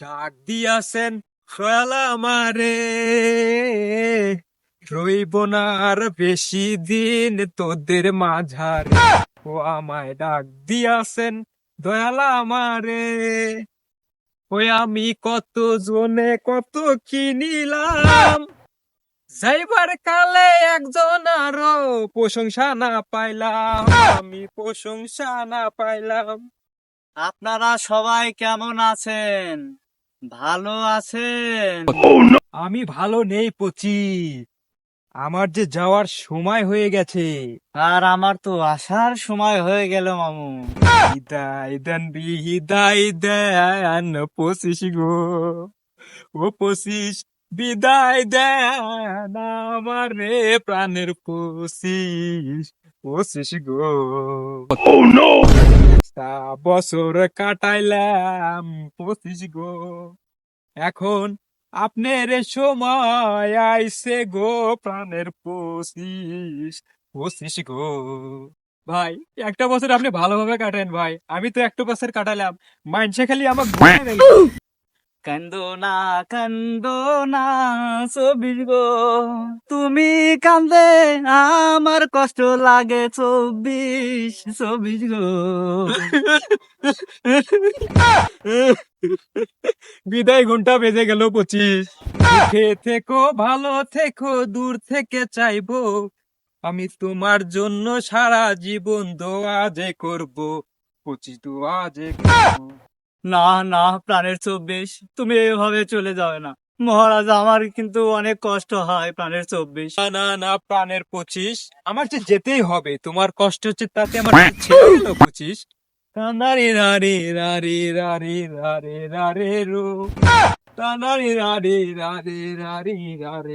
ডাক দিয়াছেন সয়াল আমারে, রইব না আর বেশি দিন তোদের মাঝারে। ও আমায় ডাক দিয়াছেন দয়াল আমারে, ওই আমি কত জনে কত কিনিলাম, যাইবার কালে একজন আরো প্রশংসা না পাইলাম, আমি প্রশংসা না পাইলাম। আপনারা সবাই কেমন আছেন? ভালো আছেন? আমি ভালো নেই পচি, আমার যে যাওয়ার সময় হয়ে গেছে। আর আমার তো আসার সময় হয়ে গেল মামু। বিদায় দেন বিদায় দেন পঁচিশ গো, ও পঁচিশ বিদায় দেন আমার রে প্রাণের পঁচিশ, পঁচিশ গো। তা বছর কাটাইলাম পঁচিশ গো, এখন আপনার সময় আইছে গো প্রাণের পঁচিশ, পঁচিশ গো। ভাই, একটা বছর আপনি ভালোভাবে কাটেন ভাই, আমি তো একটা বছর কাটালাম, মাইনসে খালি আমার ঘুরে গেল। কান্দো না, কান্দো না, চব্বিশ গো। তুমি কান্দে আমার কষ্ট লাগে, চব্বিশ, চব্বিশ গো। বিদায় ঘন্টা বেজে গেল পঁচিশ, সুখে থেকো ভালো থেকো দূর থেকে চাইবো, আমি তোমার জন্য সারা জীবন দোয়া যে করবো, পঁচিশ দোয়া যে করবো। না না, প্রাণের চব্বিশ, তুমি এভাবে চলে যাবে না মহারাজ, আমার কিন্তু অনেক কষ্ট হয় প্রাণের চব্বিশ। না না না, প্রাণের পঁচিশ, আমার যে যেতেই হবে, তোমার কষ্ট হচ্ছে তাতে আমার ছেড়ে গেল পঁচিশ। রারি রারি রারি রারি রারে রারে রো, রারি রারি রারি রারি রারে।